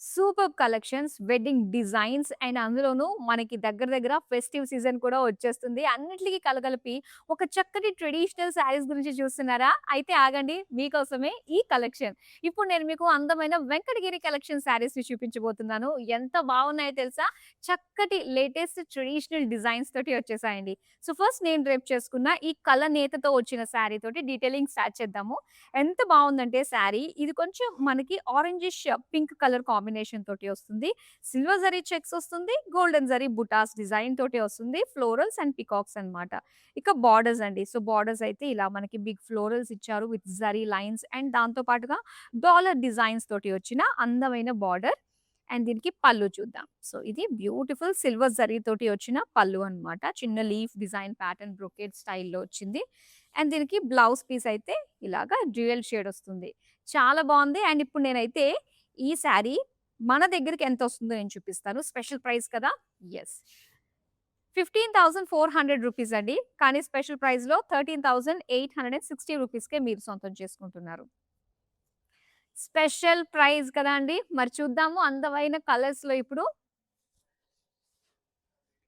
Superb collections, wedding designs and అందులోనూ మనకి దగ్గర దగ్గర ఫెస్టివ్ సీజన్ కూడా వచ్చేస్తుంది. అన్నిట్లికి కలగలిపి ఒక చక్కటి ట్రెడిషనల్ శారీస్ గురించి చూస్తున్నారా? అయితే ఆగండి మీకోసమే ఈ కలెక్షన్. ఇప్పుడు నేను మీకు అందమైన వెంకటగిరి కలెక్షన్ శారీస్‌ని చూపించబోతున్నాను. ఎంత బాగున్నాయో తెలుసా? చక్కటి లేటెస్ట్ ట్రెడిషనల్ డిజైన్స్ తోటి వచ్చేసాయండి. సో, ఫస్ట్ నేను డ్రేప్ చేసుకున్న ఈ కలనేతతో వచ్చిన శారీ తోటి డీటెయిలింగ్ స్టార్ట్ చేద్దాము. ఎంత బావుందంటే శారీ, ఇది కొంచెం మనకి ఆరెంజిష్ పింక్ కలర్ కాంబినేషన్ తోటి వస్తుంది. సిల్వర్ జరీ చెక్స్ వస్తుంది. గోల్డెన్ జరీ బుటాస్ డిజైన్ తోటి వస్తుంది. ఫ్లోరల్స్ అండ్ పీకాక్స్ అన్నమాట. ఇక బార్డర్స్ అండి. సో, బార్డర్స్ అయితే ఇలా మనకి బిగ్ ఫ్లోరల్స్ ఇచ్చారు విత్ జరీ లైన్స్ అండ్ దాంతో పాటుగా డాలర్ డిజైన్స్ తోటి వచ్చిన అందమైన బార్డర్. అండ్ దీనికి పళ్ళు చూద్దాం. సో, ఇది బ్యూటిఫుల్ సిల్వర్ జరీ తోటి వచ్చిన పళ్ళు అన్నమాట. చిన్న లీఫ్ డిజైన్ ప్యాటర్న్ బ్రొకేట్ స్టైల్‌లో వచ్చింది. అండ్ దీనికి బ్లౌజ్ పీస్ అయితే ఇలాగా డ్యూయల్ షేడ్ వస్తుంది. చాలా బావుంది. అండ్ ఇప్పుడు నేనైతే ఈ శారీ మన దగ్గరికి ఎంతొస్తుందో నేను చూపిస్తాను. స్పెషల్ ప్రైస్ కదా! యెస్. రూ. 15,400 అండి. కానీ స్పెషల్ ప్రైస్‌లో 13,860 రూపీస్‌కే మీరు సొంతం చేసుకుంటున్నారు. స్పెషల్ ప్రైస్ కదా అండి! మరి చూద్దాము అందమైన కలర్స్‌లో ఇప్పుడు.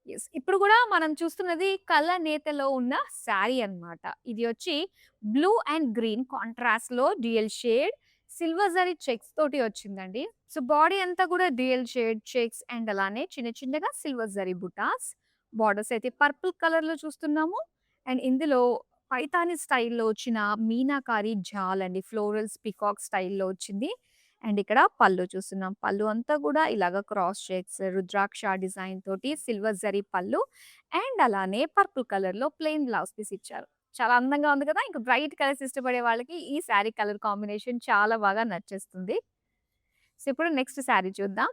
యెస్. ఇప్పుడు గూడా మనం చూస్తున్నది కళ్ళ నేతలో ఉన్న శారీ అన్నమాట. ఇది వచ్చి బ్లూ అండ్ గ్రీన్ కాంట్రాస్ట్‌లో dual shade silver zari checks తోటి వచ్చిందండి. సో, బాడీ అంతా కూడా డ్యూయల్ షేడ్ చెక్స్ అండ్ అలానే చిన్న చిన్నగా సిల్వర్ జరీ బుటాస్. బోర్డర్స్ అయితే పర్పుల్ కలర్‌లో చూస్తున్నాము. అండ్ ఇందులో పైతాని స్టైల్‌లో వచ్చిన మీనాకారి జాల్ అండి. ఫ్లోరల్స్, పీకాక్ స్టైల్‌లో వచ్చింది. అండ్ ఇక్కడ పళ్ళు చూస్తున్నాం. పళ్ళు అంతా గూడా ఇలాగ క్రాస్ చెక్స్, రుద్రాక్ష డిజైన్ తోటి సిల్వర్ జరీ పళ్ళు అండ్ అలానే పర్పుల్ కలర్‌లో ప్లెయిన్ బ్లౌజ్ పీస్ ఇచ్చారు. చాలా అందంగా ఉంది కదా! ఇంక బ్రైట్ కలర్స్ ఇష్టపడే వాళ్ళకి ఈ శారీ కలర్ కాంబినేషన్ చాలా బాగా నచ్చేస్తుంది. సో, ఇప్పుడు నెక్స్ట్ శారీ చూద్దాం.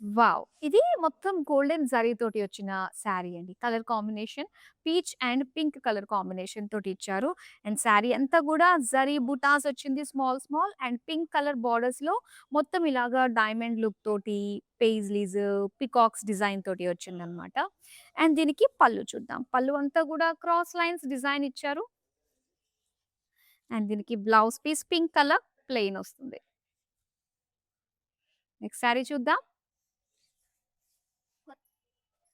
వావ్! ఇది మొత్తం గోల్డెన్ జరీ తోటి వచ్చిన శారీ అండి. Colour combination peach and pink colour combination తోటి ఇచ్చారు. అండ్ శారీ అంతా గూడా జరీ బుటాస్ వచ్చింది small small and pink colour బోర్డర్స్‌లో మొత్తం ఇలాగా డైమండ్ లుక్ తోటి పెయిజ్లీస్, పీకాక్స్ డిజైన్ తోటి వచ్చిందనమాట. అండ్ దీనికి పళ్ళు చూద్దాం. పళ్ళు అంతా గూడా క్రాస్ లైన్స్ డిజైన్ ఇచ్చారు. అండ్ దీనికి blouse piece pink colour plain వస్తుంది. నెక్స్ట్ శారీ చూద్దాం.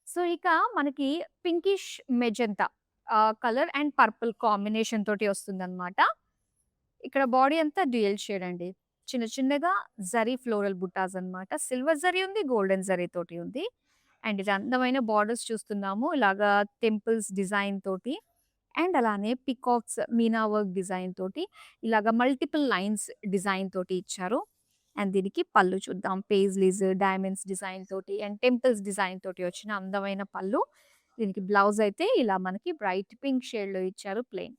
సో, ఇక మనకి pinkish magenta colour and purple combination తోటి వస్తుందనమాట. ఇక్కడ బాడీ అంతా డ్యూయల్ షేడ్ అండి. చిన్న చిన్నగా జరీ ఫ్లోరల్ బుట్టాస్ అన్నమాట. సిల్వర్ జరీ ఉంది. గోల్డెన్ జరీ తోటి ఉంది. అండ్ ఇది అందమైన బార్డర్స్ చూస్తున్నాము. ఇలాగా టెంపుల్స్ డిజైన్ తోటి అండ్ అలానే పీకాక్స్ మీనా వర్క్ డిజైన్ తోటి ఇలాగ మల్టిపుల్ లైన్స్ డిజైన్ తోటి ఇచ్చారు. అండ్ దీనికి పళ్ళు చూద్దాం. పేజ్లీస్, డైమండ్స్ డిజైన్ తోటి అండ్ టెంపుల్స్ డిజైన్ తోటి వచ్చిన అందమైన పళ్ళు. దీనికి బ్లౌజ్ అయితే ఇలా మనకి బ్రైట్ పింక్ షేడ్‌లో ఇచ్చారు ప్లెయిన్.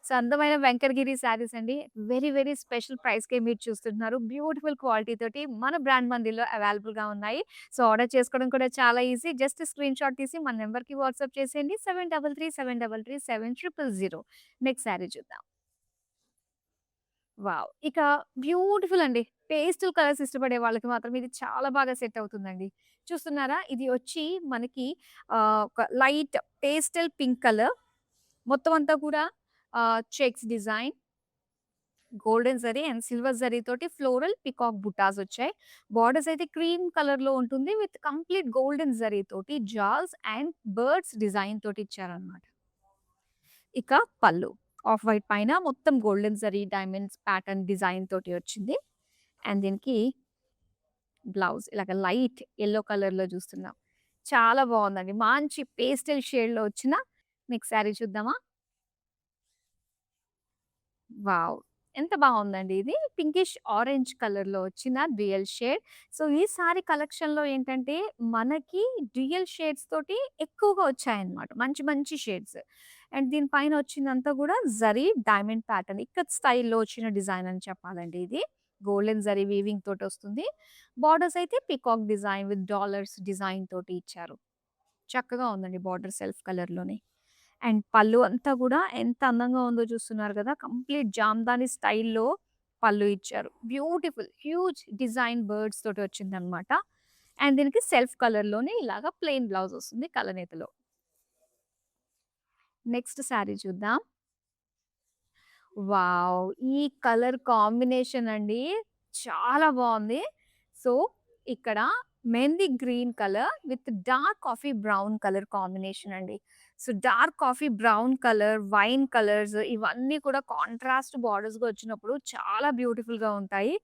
సో, అందమైన వెంకటగిరి శారీస్ అండి. వెరీ, వెరీ స్పెషల్ ప్రైస్‌కే మీరు చూస్తున్నారు. బ్యూటిఫుల్ క్వాలిటీ తోటి మన బ్రాండ్ మందిర్‌లో అవైలబుల్‌గా ఉన్నాయి. సో, ఆర్డర్ చేసుకోవడం కూడా చాలా ఈజీ. జస్ట్ స్క్రీన్‌షాట్ తీసి మన నంబర్‌కి వాట్సాప్ చేసేయండి. 7337337000. నెక్స్ట్ శారీ చూద్దాం. వావ్! ఇక బ్యూటిఫుల్ అండి. పేస్టల్ కలర్స్ ఇష్టపడే వాళ్ళకి మాత్రం ఇది చాలా బాగా సెట్ అవుతుందండి. చూస్తున్నారా? ఇది వచ్చి మనకి ఒక లైట్ పేస్టల్ పింక్ కలర్. మొత్తం అంతా కూడా checks design, golden zari and silver zari తోటి ఫ్లోరల్ పీకాక్ బుటాస్ వచ్చాయి. బోర్డర్స్ అయితే క్రీమ్ కలర్‌లో ఉంటుంది. విత్ కంప్లీట్ గోల్డెన్ జరీ తోటి జాల్స్ అండ్ బర్డ్స్ డిజైన్ తోటి ఇచ్చారన్నమాట. ఇక పళ్ళు. ఆఫ్ వైట్ పైన మొత్తం golden zari diamonds pattern design తోటి వచ్చింది. అండ్ దీనికి బ్లౌజ్ ఇలాగ లైట్ యెల్లో కలర్‌లో చూస్తున్నాం. చాలా బావుందండి. మంచి పేస్టల్ షేడ్‌లో వచ్చిన నెక్స్ట్ శారీ చూద్దామా? వావ్! ఎంత బావుందండి ఇది. పింకిష్ ఆరెంజ్ కలర్‌లో వచ్చిన డ్యూయల్ షేడ్. సో, ఈ సారీ కలెక్షన్‌లో ఏంటంటే, మనకి డ్యూయల్ షేడ్స్ తోటి ఎక్కువగా వచ్చాయన్నమాట. మంచి మంచి షేడ్స్. అండ్ దీని పైన వచ్చిందంతా గూడా జరీ డైమండ్ ప్యాటర్న్ ఇక్కత్ స్టైల్‌లో వచ్చిన డిజైన్ అని చెప్పాలండి ఇది. గోల్డెన్ జరీ వీవింగ్ తోటొస్తుంది. బోర్డర్స్ అయితే peacock design with dollars design తోటి ఇచ్చారు. చక్కగా ఉందండి బార్డర్ సెల్ఫ్ కలర్‌లోనే. అండ్ పళ్ళు అంతా గూడా ఎంత అందంగా ఉందో చూస్తున్నారు గదా! కంప్లీట్ జామ్దాని స్టైల్‌లో పళ్ళు ఇచ్చారు. బ్యూటిఫుల్ హ్యూజ్ డిజైన్ బర్డ్స్ తోటి వచ్చిందనమాట. అండ్ దీనికి సెల్ఫ్ కలర్‌లోనే ఇలాగా ప్లెయిన్ బ్లౌజ్ వస్తుంది కలనేతలో. నెక్స్ట్ శారీ చూద్దాం. వావ్! ఈ కలర్ కాంబినేషన్ అండి చాలా బావుంది. సో, ఇక్కడ mehndi green colour with dark coffee brown colour combination అండి. So, dark coffee brown colour, wine colours ఇవన్నీ కూడా కాంట్రాస్ట్ బోర్డర్స్‌గా వచ్చినప్పుడు చాలా బ్యూటిఫుల్‌గా ఉంటాయి.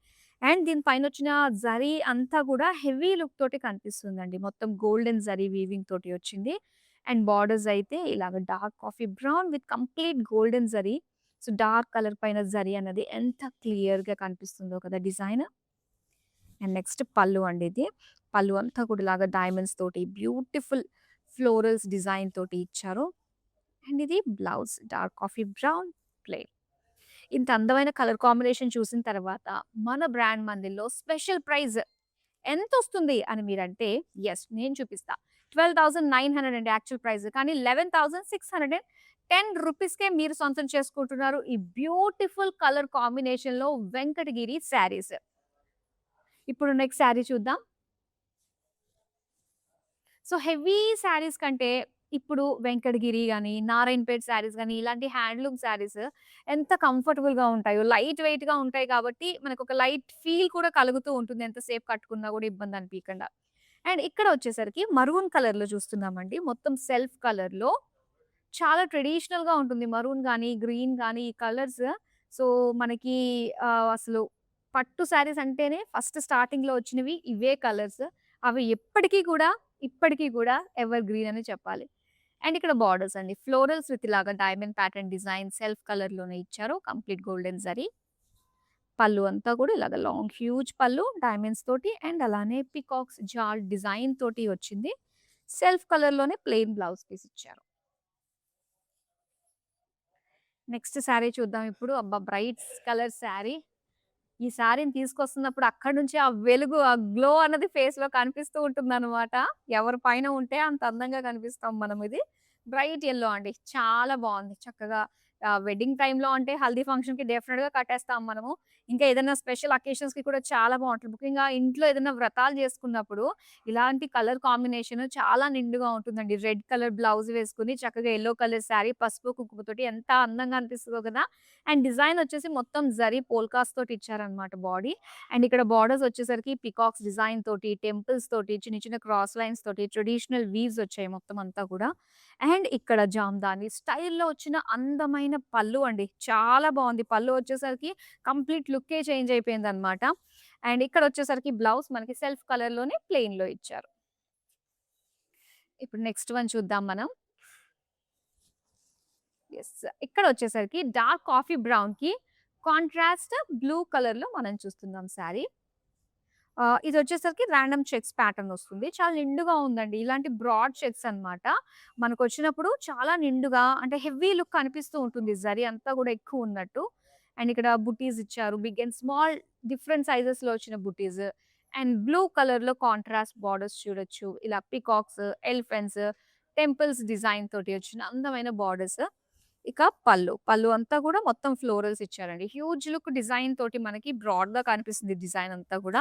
అండ్ దీని పైనొచ్చిన జరీ అంతా కూడా హెవీ లుక్ తోటి కనిపిస్తుందండి. మొత్తం గోల్డెన్ జరీ వీవింగ్ తోటి వచ్చింది. అండ్ బోర్డర్స్ అయితే ఇలాగ dark coffee brown with complete golden zari. So, dark colour పైన జరీ అన్నది ఎంత క్లియర్‌గా కనిపిస్తుందో కదా డిజైన్. అండ్ నెక్స్ట్ పళ్ళు అండి ఇది. పళ్ళు అంతా కూడా ఇలాగా డైమండ్స్ తోటి బ్యూటిఫుల్ ఫ్లోరల్స్ డిజైన్ తోటి ఇచ్చారు. అండ్ ఇది blouse dark coffee brown plain. ఇంత అందమైన కలర్ కాంబినేషన్ చూసిన తర్వాత మన బ్రాండ్ మందిలో స్పెషల్ ప్రైజ్ ఎంతొస్తుంది అని మీరంటే యెస్ నేను చూపిస్తా. 12,900 అండి యాక్చువల్ ప్రైస్. కానీ 11,610 రూపీస్‌కే మీరు సొంతం చేసుకుంటున్నారు. ఈ బ్యూటిఫుల్ కలర్ కాంబినేషన్‌లో వెంకటగిరి శారీస్. ఇప్పుడు నెక్స్ట్ శారీ చూద్దాం. సో, హెవీ శారీస్ కంటే ఇప్పుడు వెంకటగిరి గాని, నారాయణపేట్ శారీస్ గాని, ఇలాంటి హ్యాండ్లూమ్ శారీస్ ఎంత కంఫర్టబుల్‌గా ఉంటాయో. లైట్ వెయిట్‌గా ఉంటాయి కాబట్టి, మనకొక లైట్ ఫీల్ కూడా కలుగుతూ ఉంటుంది. ఎంతసేపు కట్టుకున్నా కూడా ఇబ్బంది అనిపియకుండా. అండ్ ఇక్కడ వచ్చేసరికి మరూన్ కలర్‌లో చూస్తున్నామండి. మొత్తం సెల్ఫ్ కలర్‌లో చాలా ట్రెడిషనల్‌గా ఉంటుంది. మరూన్ గాని, గ్రీన్ గాని ఈ కలర్స్ సో, మనకి అసలు పట్టు శారీస్ అంటేనే ఫస్ట్ స్టార్టింగ్‌లో వచ్చినవి ఇవే కలర్స్. అవి ఇప్పటికి కూడా ఎవర్ గ్రీన్ అనే చెప్పాలి. అండ్ ఇక్కడ బోర్డర్స్ అండి. ఫ్లోరల్స్ విత్ ఇలాగా డైమండ్ ప్యాటర్న్ డిజైన్ సెల్ఫ్ కలర్‌లోనే ఇచ్చారు. Complete golden zari. పళ్ళు అంతా కూడా ఇలాగ లాంగ్ హ్యూజ్ పళ్ళు డైమండ్స్ తోటి అండ్ అలానే పీకాక్స్ జాల్ డిజైన్ తోటి వచ్చింది. సెల్ఫ్ కలర్‌లోనే ప్లెయిన్ బ్లౌజ్ పీస్ ఇచ్చారు. నెక్స్ట్ శారీ చూద్దాం ఇప్పుడు. అబ్బా! Bright colour sari. ఈ శారీని తీసుకొస్తున్నప్పుడు అక్కడి నుంచి ఆ వెలుగు, ఆ గ్లో అన్నది ఫేస్‌లో కనిపిస్తూ ఉంటుందనమాట. ఎవరి పైన ఉంటే అంత అందంగా కనిపిస్తాం మనం ఇది. బ్రైట్ యెల్లో అండి. చాలా బావుంది. చక్కగా వెడ్డింగ్ టైమ్‌లో అంటే హల్దీ ఫంక్షన్‌కి డెఫినిట్‌గా కట్టేస్తాం మనము. ఇంకా ఏదైనా స్పెషల్ అకేషన్స్‌కి కూడా చాలా బావుంటది. ముఖ్యంగా ఇంట్లో ఏదైనా వ్రతాలు చేసుకున్నప్పుడు ఇలాంటి కలర్ కాంబినేషన్ చాలా నిండుగా ఉంటుందండి. రెడ్ కలర్ బ్లౌజ్ వేసుకొని చక్కగా యెల్లో కలర్ శారీ పసుపు, కుంకుమతోటి ఎంత అందంగా అనిపిస్తదో కదా! అండ్ డిజైన్ వచ్చేసి మొత్తం జరీ పోల్కాస్ తోటి ఇచ్చారనమాట బాడీ. అండ్ ఇక్కడ బోర్డర్స్ వచ్చేసరికి పికాక్స్ డిజైన్ తోటి, టెంపుల్స్ తోటి, చిన్న చిన్న క్రాస్ లైన్స్ తోటి, ట్రెడిషనల్ వీవ్స్ వచ్చాయి మొత్తం అంతా కూడా. అండ్ ఇక్కడ జామ్దాని స్టైల్‌లో వచ్చిన అందమైన పళ్ళు అండి. చాలా బావుంది. పళ్ళు వచ్చేసరికి కంప్లీట్ లుక్కే చేంజ్ అయిపోయిందనమాట. అండ్ ఇక్కడ వచ్చేసరికి బ్లౌజ్ మనకి సెల్ఫ్ కలర్‌లోనే ప్లెయిన్‌లో ఇచ్చారు. ఇప్పుడు నెక్స్ట్ వన్ చూద్దాం మనం. యెస్. ఇక్కడొచ్చేసరికి డార్క్ కాఫీ బ్రౌన్‌కి కాంట్రాస్ట్ బ్లూ కలర్‌లో మనం చూస్తున్నాం శారీ. ఇదొచ్చేసరికి రాండమ్ చెక్స్ ప్యాటర్న్ వస్తుంది. చాలా నిండుగా ఉందండి. ఇలాంటి బ్రాడ్ చెక్స్ అన్నమాట. మనకొచ్చినప్పుడు చాలా నిండుగా అంటే హెవీ లుక్ అనిపిస్తూ ఉంటుంది. జరీ అంతా గూడా ఎక్కువున్నట్టు. అండ్ ఇక్కడ బుటీస్ ఇచ్చారు. బిగ్ అండ్ స్మాల్ డిఫరెంట్ సైజెస్‌లో వచ్చిన బుటీస్. అండ్ బ్లూ కలర్‌లో కాంట్రాస్ట్ బోర్డర్స్ చూడొచ్చు. ఇలా పీకాక్స్, ఎలిఫెంట్స్, టెంపుల్స్ డిజైన్ తోటి వచ్చిన అందమైన బోర్డర్స్. ఇక పళ్ళు. పళ్ళు అంతా గూడా మొత్తం ఫ్లోరల్స్ ఇచ్చారండి. హ్యూజ్ లుక్ డిజైన్ తోటి మనకి బ్రాడ్‌గా కనిపిస్తుంది డిజైన్ అంతా గూడా.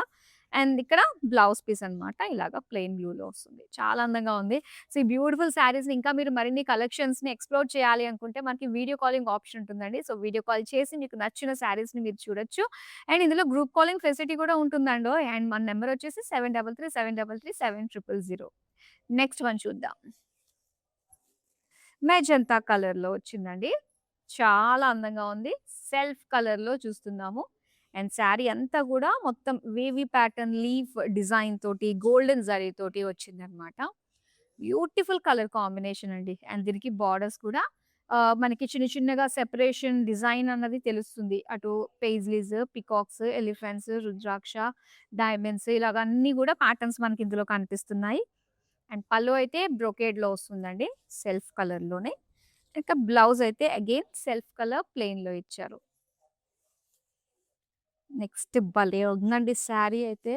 అండ్ ఇక్కడ బ్లౌజ్ పీస్ అన్నమాట. ఇలాగ ప్లెయిన్ బ్లూలో వస్తుంది. చాలా అందంగా ఉంది. సో, ఈ బ్యూటిఫుల్ శారీస్‌ని ఇంకా మీరు మరిన్ని కలెక్షన్స్‌ని ఎక్స్‌ప్లోర్ చేయాలి అనుకుంటే మనకి వీడియో కాలింగ్ ఆప్షన్ ఉంటుందండి. సో, వీడియో కాల్ చేసి మీకు నచ్చిన శారీస్‌ని మీరు చూడొచ్చు. అండ్ ఇందులో గ్రూప్ కాలింగ్ ఫెసిలిటీ కూడా ఉంటుందండోయ్. అండ్ మన నంబర్ వచ్చేసి 7337337000. నెక్స్ట్ వన్ చూద్దాం. మెజంతా కలర్‌లో వచ్చిందండి. చాలా అందంగా ఉంది. సెల్ఫ్ కలర్‌లో చూస్తున్నాము. అండ్ శారీ అంతా గూడా మొత్తం వేవీ ప్యాటర్న్ లీఫ్ డిజైన్ తోటి, గోల్డెన్ జరీ తోటి వచ్చిందనమాట. బ్యూటిఫుల్ కలర్ కాంబినేషన్ అండి. అండ్ దీనికి బార్డర్స్ కూడా మనకి చిన్న చిన్నగా సెపరేషన్ డిజైన్ అన్నది తెలుస్తుంది. అటు పెయిజ్లీస్, పీకాక్స్, ఎలిఫెంట్స్, రుద్రాక్ష, డైమండ్స్ ఇలాగ అన్నీ గూడా ప్యాటర్న్స్ మనకి ఇందులో కనిపిస్తున్నాయి. అండ్ పళ్ళు అయితే బ్రొకేడ్‌లో వస్తుందండి. సెల్ఫ్ కలర్‌లోనే. ఇంకా బ్లౌజ్ అయితే అగైన్ సెల్ఫ్ కలర్ ప్లెయిన్‌లో ఇచ్చారు. నెక్స్ట్ భలే ఉందండి శారీ అయితే.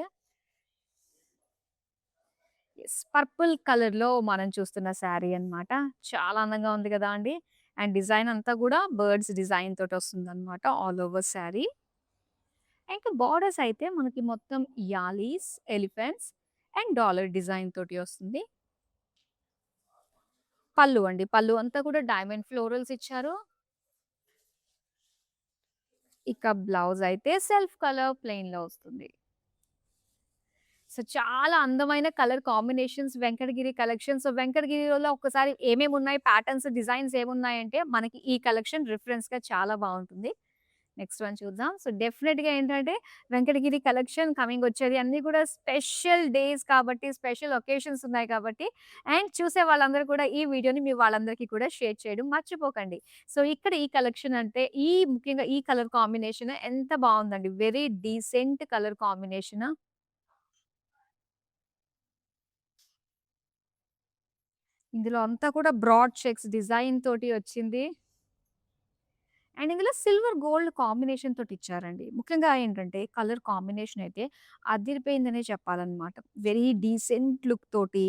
యెస్. పర్పుల్ కలర్‌లో మనం చూస్తున్న శారీ అన్నమాట. చాలా అందంగా ఉంది గదా అండి. అండ్ డిజైన్ అంతా గూడా బర్డ్స్ డిజైన్ తోటొస్తుందన్నమాట ఆల్ ఓవర్ శారీ. ఇంకా బోర్డర్స్ అయితే మనకి మొత్తం యాలీస్, ఎలిఫెంట్స్ అండ్ డాలర్ డిజైన్ తోటి వస్తుంది. పళ్ళు అండి. పళ్ళు అంతా కూడా డైమండ్ ఫ్లోరల్స్ ఇచ్చారు. ఇక బ్లౌజ్ అయితే సెల్ఫ్ కలర్ ప్లెయిన్‌లో వస్తుంది. సో, చాలా అందమైన colour combinations Venkatagiri collection. So, వెంకటగిరిలో ఒక్కసారి ఏమేమున్నాయి ప్యాటర్న్స్, డిజైన్స్ ఏమున్నాయంటే మనకి ఈ కలెక్షన్ రిఫరెన్స్‌గా చాలా బావుంటుంది. నెక్స్ట్ వన్ చూద్దాం. సో, డెఫినిట్‌గా ఏంటంటే వెంకటగిరి కలెక్షన్ కమింగ్ వచ్చేది అన్నీ కూడా స్పెషల్ డేస్ కాబట్టి, స్పెషల్ ఒకేషన్స్ ఉన్నాయి కాబట్టి అండ్ చూసే వాళ్ళందరూ కూడా ఈ వీడియోని మీ వాళ్ళందరికీ కూడా షేర్ చేయడం మర్చిపోకండి. సో, ఇక్కడ ఈ కలెక్షన్ అంటే ముఖ్యంగా ఈ కలర్ కాంబినేషన్ ఎంత బావుందండి. Very decent colour combination. ఇందులో అంతా కూడా బ్రాడ్ చెక్స్ డిజైన్ తోటి వచ్చింది. అండ్ ఇందులో సిల్వర్ గోల్డ్ కాంబినేషన్ తోటి ఇచ్చారండి. ముఖ్యంగా ఏంటంటే కలర్ కాంబినేషన్ అయితే అదిరిపోయిందనే చెప్పాలన్నమాట. వెరీ డీసెంట్ లుక్ తోటి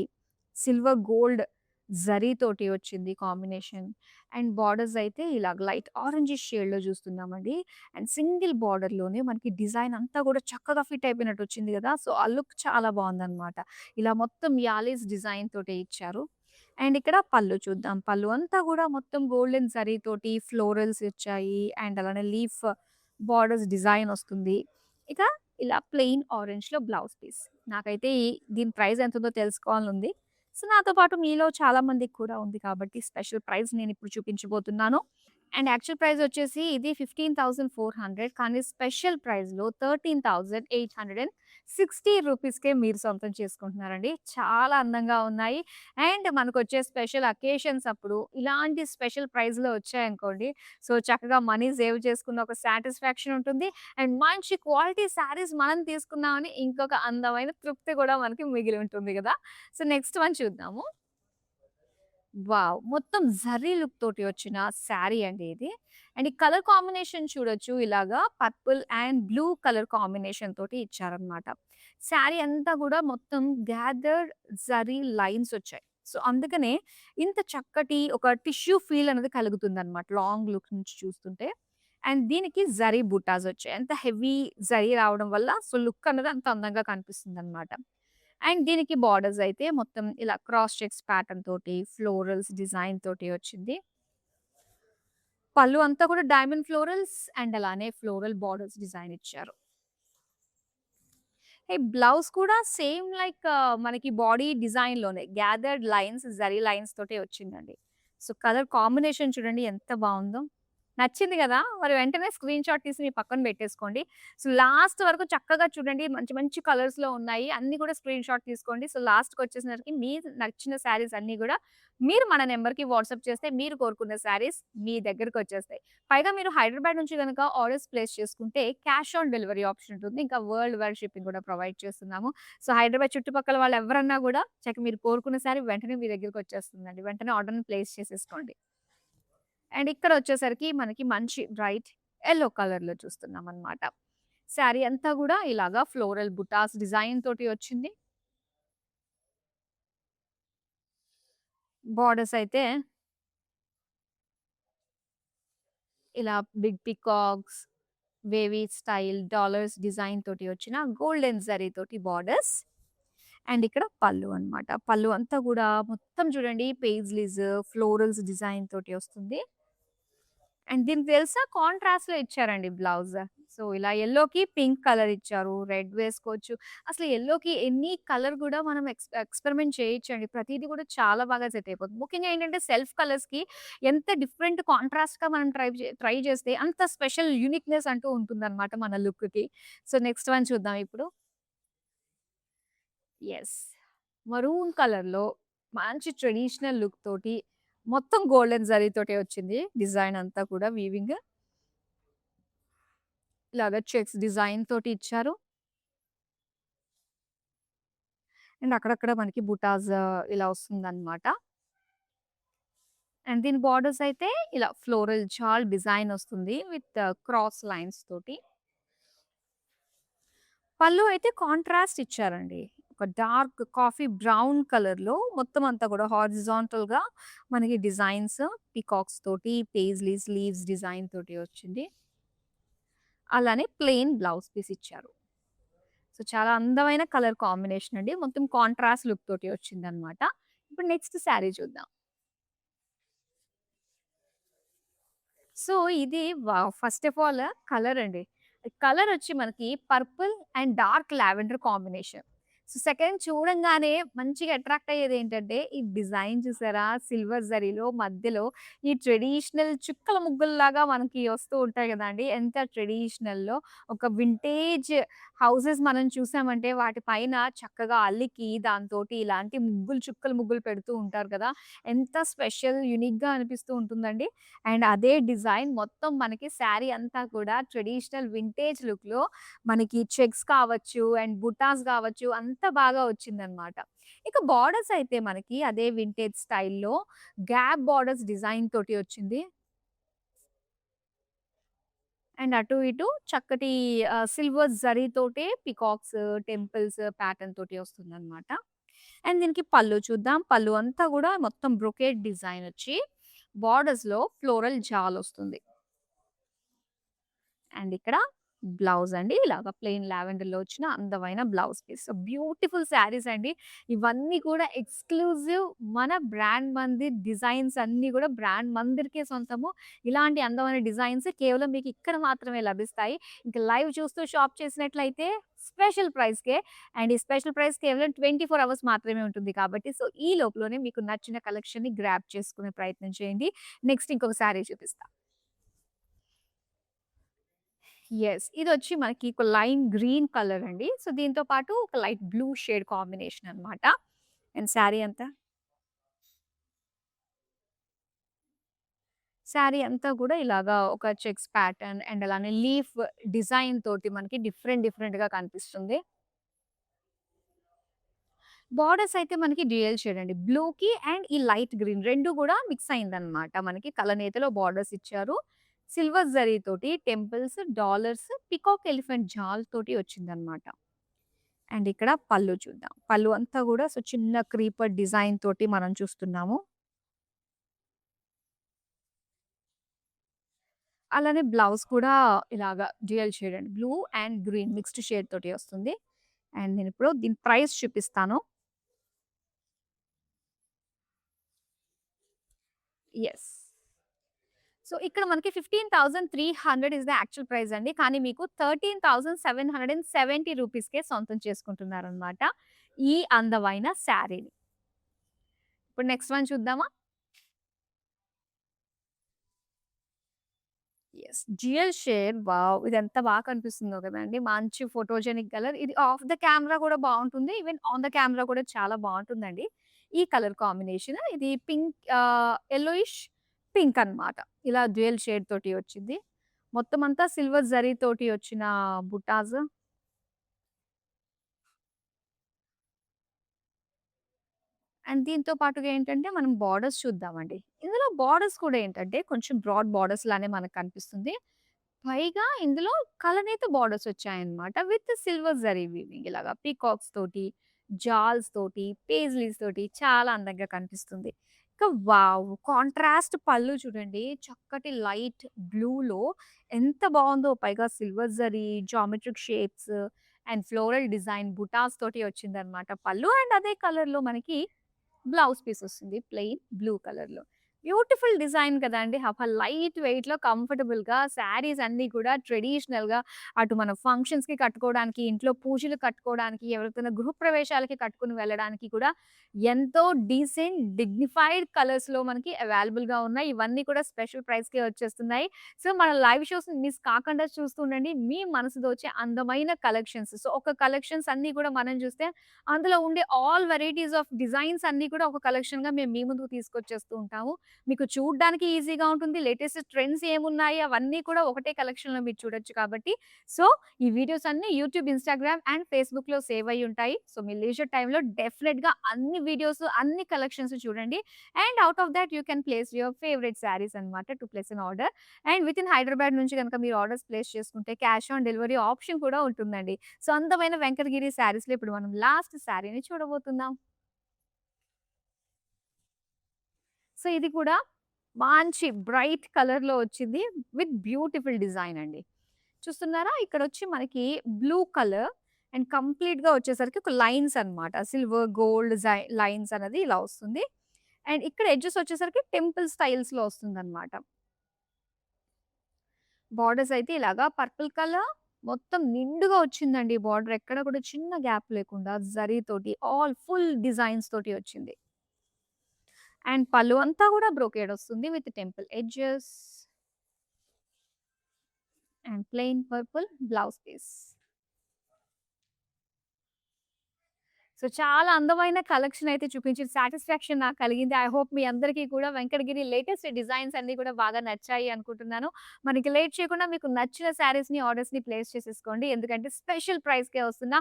సిల్వర్ గోల్డ్ జరీ తోటి వచ్చింది కాంబినేషన్. అండ్ బార్డర్స్ అయితే ఇలాగ లైట్ ఆరెంజిష్ షేడ్‌లో చూస్తున్నామండి. అండ్ సింగిల్ బార్డర్‌లోనే మనకి డిజైన్ అంతా కూడా చక్కగా ఫిట్ అయిపోయినట్టు వచ్చింది గదా! సో, ఆ లుక్ చాలా బావుందన్నమాట. ఇలా మొత్తం యాలీస్ డిజైన్ తోటే ఇచ్చారు. అండ్ ఇక్కడ పళ్ళు చూద్దాం. పళ్ళు అంతా గూడా మొత్తం గోల్డెన్ జరీ తోటి ఫ్లోరల్స్ వచ్చాయి. అండ్ అలానే లీఫ్ బార్డర్స్ డిజైన్ వస్తుంది. ఇక ఇలా ప్లెయిన్ ఆరెంజ్‌లో బ్లౌజ్ పీస్. నాకైతే దీని ప్రైస్ ఎంతుందో తెలుసుకోవాలనుంది. సో, నాతో పాటు మీలో చాలా మందికి కూడా ఉంది కాబట్టి స్పెషల్ ప్రైస్ నేనిప్పుడు చూపించబోతున్నాను. అండ్ యాక్చువల్ ప్రైస్ వచ్చేసి ఇది 15,400 కానీ స్పెషల్ ప్రైస్‌లో 13,860 రూపీస్‌కే మీరు సొంతం చేసుకుంటున్నారండి. చాలా అందంగా ఉన్నాయి. అండ్ మనకొచ్చే స్పెషల్ అకేషన్స్ అప్పుడు ఇలాంటి స్పెషల్ ప్రైస్‌లో వచ్చాయనుకోండి, సో చక్కగా మనీ సేవ్ చేసుకున్న ఒక సాటిస్ఫాక్షన్ ఉంటుంది. అండ్ మంచి క్వాలిటీ శారీస్ మనం తీసుకున్నామని ఇంకొక అందమైన తృప్తి కూడా మనకి మిగిలి ఉంటుంది గదా! సో నెక్స్ట్ వన్ చూద్దాము. వావ్! మొత్తం జరీ లుక్ తోటి వచ్చిన శారీ అండి ఇది. అండ్ ఈ కలర్ కాంబినేషన్ చూడొచ్చు ఇలాగా purple and blue colour combination తోటి ఇచ్చారన్నమాట. శారీ అంతా గూడా మొత్తం గ్యాదర్డ్ జరీ లైన్స్ వచ్చాయి. సో, అందుకనే ఇంత చక్కటి ఒక టిష్యూ ఫీల్ అనేది కలుగుతుందన్నమాట లాంగ్ లుక్ నుంచి చూస్తుంటే. అండ్ దీనికి జరీ బుటాస్ వచ్చాయి. అంత హెవీ జరీ రావడం వల్ల సో, లుక్ అనేది అంత అందంగా కనిపిస్తుందన్నమాట. అండ్ దీనికి బార్డర్స్ అయితే మొత్తం ఇలా క్రాస్ చెక్స్ ప్యాటర్న్ తోటి, ఫ్లోరల్స్ డిజైన్ తోటి వచ్చింది. పళ్ళు అంతా కూడా డైమండ్ ఫ్లోరల్స్ అండ్ అలానే ఫ్లోరల్ బార్డర్స్ డిజైన్ ఇచ్చారు. బ్లౌజ్ కూడా సేమ్ లైక్ మనకి బాడీ డిజైన్‌లోనే గ్యాదర్డ్ లైన్స్, జరీ లైన్స్ తోటే వచ్చిందండి. సో, కలర్ కాంబినేషన్ చూడండి ఎంత బావుందో. నచ్చింది గదా! మరి వెంటనే స్క్రీన్‌షాట్ తీసి మీ పక్కన పెట్టేసుకోండి. సో, లాస్ట్ వరకు చక్కగా చూడండి. మంచి మంచి కలర్స్‌లో ఉన్నాయి. అన్నీ కూడా స్క్రీన్‌షాట్ తీసుకోండి. సో, లాస్ట్‌కొచ్చేసరికి మీకు నచ్చిన శారీస్ అన్నీ గూడా మీరు మన నంబర్‌కి వాట్సాప్ చేస్తే మీరు కోరుకున్న శారీస్ మీ దగ్గరకొచ్చేస్తాయి. పైగా మీరు హైదరాబాద్ నుంచి గనక ఆర్డర్స్ ప్లేస్ చేసుకుంటే క్యాష్ ఆన్ డెలివరీ ఆప్షన్ ఉంటుంది. ఇంకా వరల్డ్ వైడ్ షిప్పింగ్ కూడా ప్రొవైడ్ చేస్తున్నాము. సో, హైదరాబాద్ చుట్టుపక్కల వాళ్ళు ఎవరన్నా గూడా మీరు కోరుకున్న శారీ వెంటనే మీ దగ్గరకొచ్చేస్తుందండి. వెంటనే ఆర్డర్‌ని ప్లేస్ చేసేసుకోండి. అండ్ ఇక్కడొచ్చేసరికి మనకి మంచి బ్రైట్ యెల్లో కలర్‌లో చూస్తున్నామనమాట. శారీ అంతా గూడా ఇలాగా ఫ్లోరల్ బుటాస్ డిజైన్ తోటి వచ్చింది. బార్డర్స్ అయితే ఇలా big peacocks, wavy style, dollars design తోటి వచ్చిన గోల్డెన్ జరీ తోటి బార్డర్స్. అండ్ ఇక్కడ పళ్ళు అన్నమాట. పళ్ళు అంతా గూడా మొత్తం చూడండి పేజ్లీస్, ఫ్లోరల్స్ డిజైన్ తోటి వస్తుంది. అండ్ దీనికి తెలుసా కాంట్రాస్ట్‌లో ఇచ్చారండి బ్లౌజ్. సో, ఇలా యెల్లోకి పింక్ కలర్ ఇచ్చారు. రెడ్ వేసుకోవచ్చు. అసలు యెల్లోకి ఎనీ కలర్ గూడా మనం ఎక్స్‌పెరిమెంట్ చేయొచ్చండి. ప్రతీది కూడా చాలా బాగా సెట్ అయిపోతుంది. ముఖ్యంగా ఏంటంటే సెల్ఫ్ కలర్స్‌కి ఎంత డిఫరెంట్ కాంట్రాస్ట్‌గా మనం ట్రై చేస్తే అంత స్పెషల్ యూనిక్‌నెస్ అంటూ ఉంటుందన్నమాట మన లుక్‌కి. సో, నెక్స్ట్ వన్ చూద్దాం ఇప్పుడు. యెస్. మరూన్ కలర్‌లో మంచి ట్రెడిషనల్ లుక్ తోటి మొత్తం గోల్డెన్ జరీతోటే వచ్చింది. డిజైన్ అంతా కూడా వీవింగ్. ఇలాగ చెక్స్ డిజైన్ తోటి ఇచ్చారు. అండ్ అక్కడక్కడ మనకి బుటాస్ ఇలా వస్తుందన్నమాట. అండ్ దీని బార్డర్స్ అయితే ఇలా ఫ్లోరల్ జాల్ డిజైన్ వస్తుంది విత్ క్రాస్ లైన్స్ తోటి. పళ్ళు అయితే కాంట్రాస్ట్ ఇచ్చారండి. ఒక డార్క్ కాఫీ బ్రౌన్ కలర్‌లో మొత్తం అంతా కూడా హారిజాంటల్‌గా మనకి డిజైన్స్ పీకాక్స్ తోటి, పేజ్లీ స్లీవ్స్ డిజైన్ తోటి వచ్చింది. అలానే ప్లెయిన్ బ్లౌజ్ పీస్ ఇచ్చారు. సో, చాలా అందమైన కలర్ కాంబినేషన్ అండి. మొత్తం కాంట్రాస్ట్ లుక్ తోటి వచ్చిందనమాట. ఇప్పుడు నెక్స్ట్ శారీ చూద్దాం. సో, ఇది ఫస్ట్ ఆఫ్ ఆల్ కలర్ అండి. కలర్ వచ్చి మనకి purple and dark lavender combination. So, second చూడంగానే మంచిగా అట్రాక్ట్ అయ్యేదేంటంటే, ఈ డిజైన్ చూసారా? సిల్వర్ జరీలో మధ్యలో ఈ ట్రెడిషనల్ చుక్కల ముగ్గుల్లాగా మనకి వస్తూ ఉంటాయి గదండీ! ఎంత ట్రెడిషనల్‌లో ఒక వింటేజ్ హౌసెస్ మనం చూసామంటే వాటి పైన చక్కగా అల్లికి దాంతోటి ఇలాంటి ముగ్గులు చుక్కల ముగ్గులు పెడుతూ ఉంటారు కదా! ఎంత స్పెషల్ యూనిక్‌గా అనిపిస్తూ ఉంటుందండి. అండ్ అదే డిజైన్ మొత్తం మనకి శారీ అంతా కూడా ట్రెడిషనల్ వింటేజ్ లుక్‌లో మనకి చెక్స్ కావచ్చు అండ్ బుటాస్ కావచ్చు అంతా బాగా వచ్చిందనమాట. ఇక బార్డర్స్ అయితే మనకి అదే వింటేజ్ స్టైల్‌లో గ్యాప్ బార్డర్స్ డిజైన్ తోటి వచ్చింది. అండ్ అటు ఇటు చక్కటి సిల్వర్ జరీతోటే పికాక్స్, టెంపుల్స్ ప్యాటర్న్ తోటి వస్తుందనమాట. అండ్ దీనికి పళ్ళు చూద్దాం. పళ్ళు అంతా గూడా మొత్తం బ్రొకేడ్ డిజైన్ వచ్చి బార్డర్స్‌లో ఫ్లోరల్ జాలొస్తుంది. అండ్ ఇక్కడ బ్లౌజ్ అండి. ఇలాగ ప్లెయిన్ లావెండర్‌లో వచ్చిన అందమైన blouse piece. So, beautiful saris అండి. ఇవన్నీ కూడా ఎక్స్‌క్లూజివ్ మన బ్రాండ్ మందిర్ డిజైన్స్ అన్నీ గూడా బ్రాండ్ మందిర్‌కే సొంతము. ఇలాంటి అందమైన డిజైన్స్ కేవలం మీకు ఇక్కడ మాత్రమే లభిస్తాయి. ఇంక లైవ్ చూస్తూ షాప్ చేసినట్లయితే స్పెషల్ ప్రైస్‌కే అండ్ ఈ స్పెషల్ ప్రైస్ కేవలం 24 అవర్స్ మాత్రమే ఉంటుంది కాబట్టి సో, ఈ లోపులోనే మీకు నచ్చిన కలెక్షన్‌ని గ్రాబ్ చేసుకునే ప్రయత్నం చేయండి. నెక్స్ట్ ఇంకొక శారీ చూపిస్తా. యెస్. ఇదొచ్చి మనకి ఒక లైమ్ గ్రీన్ కలర్ అండి. సో, దీంతో పాటు ఒక లైట్ బ్లూ షేడ్ కాంబినేషన్ అన్నమాట. అండ్ శారీ అంతా గూడా ఇలాగా ఒక చెక్స్ ప్యాటర్న్ అండ్ అలానే లీఫ్ డిజైన్ తోటి మనకి డిఫరెంట్‌గా కనిపిస్తుంది. బోర్డర్స్ అయితే మనకి డ్యూయల్ షేడ్ అండి. బ్లూకి అండ్ ఈ లైట్ గ్రీన్ 2 గూడా మిక్స్ అయిందన్నమాట. మనకి కలనేతలో బోర్డర్స్ ఇచ్చారు. సిల్వర్ జరీ తోటి టెంపుల్స్, డాలర్స్, పీకాక్ ఎలిఫెంట్ జాల్ తోటి వచ్చిందన్నమాట. అండ్ ఇక్కడ పళ్ళు చూద్దాం. పళ్ళు అంతా గూడా సో, చిన్న క్రీపర్ డిజైన్ తోటి మనం చూస్తున్నాము. అలానే బ్లౌజ్ కూడా ఇలాగా డ్యూయల్ షేడ్ అండి. Blue and green mixed shade తోటి వస్తుంది. అండ్ నేనిప్పుడు దీని ప్రైస్ చూపిస్తాను. యెస్. సో, ఇక్కడ మనకి 15,300 ఇస్ ద యాక్చువల్ ప్రైస్ అండి. కానీ మీకు 13,770 రూపీస్‌కే సొంతం చేసుకుంటున్నారనమాట. ఈ అందమైన శారీని. ఇప్పుడు నెక్స్ట్ వన్ చూద్దామా? యెస్. Dual shade wow! ఇదెంత బాగా కనిపిస్తుందో కదండీ. మంచి ఫోటోజెనిక్ కలర్. ఇది ఆఫ్ ద కెమెరా కూడా బావుంటుంది. ఈవెన్ ఆన్ ద కెమెరా కూడా చాలా బావుంటుందండి. ఈ కలర్ కాంబినేషన్. ఇది పింక్ యెల్లోయిష్ పింక్ అన్నమాట. ఇలా డ్యూయల్ షేడ్ తోటి వచ్చింది. మొత్తం అంతా సిల్వర్ జరీ తోటి వచ్చిన బుటాస్ అండ్ దీంతో పాటుగా ఏంటంటే మనం బోర్డర్స్ చూద్దామండి. ఇందులో బోర్డర్స్ కూడా ఏంటంటే కొంచెం బ్రాడ్ బోర్డర్స్ లానే మనకు కనిపిస్తుంది. పైగా ఇందులో కలనేత బోర్డర్స్ వచ్చాయన్నమాట. విత్ సిల్వర్ జరీ వీవింగ్ ఇలాగా పీకాక్స్ తోటి, జాల్స్ తోటి, పేజ్లీస్ తోటి చాలా అందంగా కనిపిస్తుంది. ఇంకా వావ్! కాంట్రాస్ట్ పళ్ళు చూడండి. చక్కటి లైట్ బ్లూలో ఎంత బావుందో. పైగా silver zari, geometric shapes and floral design బుటాస్ తోటి వచ్చిందన్నమాట పళ్ళు. అండ్ అదే కలర్‌లో మనకి బ్లౌజ్ పీస్ వస్తుంది. ప్లెయిన్ బ్లూ కలర్‌లో. బ్యూటిఫుల్ డిజైన్ కదండీ! లైట్ వెయిట్‌లో కంఫర్టబుల్‌గా శారీస్ అన్నీ కూడా ట్రెడిషనల్‌గా అటు మన ఫంక్షన్స్‌కి కట్టుకోవడానికి, ఇంట్లో పూజలు కట్టుకోవడానికి, ఎవరికైనా గృహప్రవేశాలకి కట్టుకొని వెళ్ళడానికి కూడా ఎంతో డీసెంట్, డిగ్నిఫైడ్ కలర్స్‌లో మనకి అవైలబుల్‌గా ఉన్నాయి. ఇవన్నీ కూడా స్పెషల్ ప్రైస్‌కే వచ్చేస్తున్నాయి. సో, మన లైవ్ షోస్‌ని మిస్ కాకుండా చూస్తూ ఉండండి. మీ మనసు దోచే అందమైన కలెక్షన్స్. సో, ఒక కలెక్షన్స్ అన్నీ కూడా మనం చూస్తే అందులో ఉండే ఆల్ వెరైటీస్ ఆఫ్ డిజైన్స్ అన్నీ కూడా ఒక కలెక్షన్‌గా మేము మీ ముందుకు తీసుకొచ్చేస్తూ ఉంటాము. మీకు చూడ్డానికి ఈజీగా ఉంటుంది. లేటెస్ట్ ట్రెండ్స్ ఏమున్నాయి అవన్నీ కూడా ఒకటే కలెక్షన్‌లో మీరు చూడొచ్చు కాబట్టి, సో, ఈ వీడియోస్ అన్నీ యూట్యూబ్, ఇన్‌స్టాగ్రామ్ అండ్ ఫేస్‌బుక్‌లో సేవ్ అయ్యి ఉంటాయి. సో, మీ లీజర్ టైమ్‌లో డెఫినెట్‌గా అన్ని వీడియోస్, అన్ని కలెక్షన్స్ చూడండి. And out of that you can place your favourite saris అన్నమాట to place an order. And within Hyderabad నుంచి గనుక మీరు ఆర్డర్స్ ప్లేస్ చేసుకుంటే క్యాష్ ఆన్ డెలివరీ ఆప్షన్ కూడా ఉంటుందండి. సో, అందమైన వెంకటగిరి శారీస్‌లో ఇప్పుడు మనం లాస్ట్ శారీని చూడబోతున్నాం. సో, ఇది కూడా మంచి బ్రైట్ కలర్‌లో వచ్చింది. విత్ బ్యూటిఫుల్ డిజైన్ అండి. చూస్తున్నారా? ఇక్కడొచ్చి మనకి బ్లూ కలర్ అండ్ కంప్లీట్‌గా వచ్చేసరికి ఒక లైన్స్ అన్నమాట. సిల్వర్, గోల్డ్ లైన్స్ అనేది ఇలా వస్తుంది. అండ్ ఇక్కడ ఎడ్జెస్ వచ్చేసరికి టెంపుల్ స్టైల్స్‌లో వస్తుందన్నమాట. బార్డర్స్ అయితే ఇలాగా పర్పుల్ కలర్ మొత్తం నిండుగా వచ్చిందండి బార్డర్. ఎక్కడ కూడా చిన్న గ్యాప్ లేకుండా జరీతోటి ఆల్ ఫుల్ డిజైన్స్ తోటి వచ్చింది. అండ్ పళ్ళు అంతా కూడా బ్రోకేడ్ వస్తుంది with temple edges and plain purple blouse piece. So, చాలా అందమైన కలెక్షన్ అయితే చూపించి సాటిస్ఫాక్షన్ నాకు కలిగింది. ఐ హోప్ మీ అందరికీ కూడా వెంకటగిరి లేటెస్ట్ డిజైన్స్ అన్నీ కూడా బాగా నచ్చాయి అనుకుంటున్నాను. మనకి లేట్ చేయకుండా మీకు నచ్చిన శారీస్‌ని, ఆర్డర్స్‌ని ప్లేస్ చేసేసుకోండి. ఎందుకంటే స్పెషల్ ప్రైస్‌కే వస్తున్న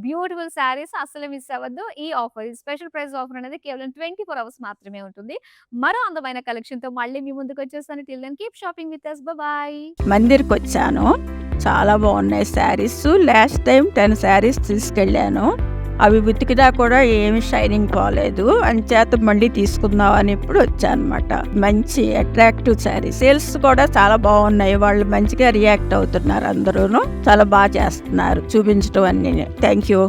బ్యూటిఫుల్ శారీస్ అస్సలు మిస్ అవ్వద్దు. ఈ ఆఫర్ ఈ స్పెషల్ ప్రైస్ ఆఫర్ అనేది కేవలం 24 అవర్స్ మాత్రమే ఉంటుంది. మరో అందమైన కలెక్షన్‌తో మళ్ళీ మీ ముందుకొచ్చేస్తాను. Till then keep shopping with us. Bye. మందిర్కొచ్చాను. చాలా బాగున్నాయి శారీస్. లాస్ట్ టైం 10 శారీస్ తీసుకెళ్ళాను. అవి ఉతికినా కూడా ఏమి షైనింగ్ పోలేదు. అంచేత మళ్ళీ తీసుకుందాం అని ఇప్పుడు వచ్చానమాట. మంచి అట్రాక్టివ్ శారీ. సేల్స్ కూడా చాలా బాగున్నాయి. వాళ్ళు మంచిగా రియాక్ట్ అవుతున్నారు. అందరూను చాలా బాగా చేస్తున్నారు చూపించడం అన్ని. Thank you.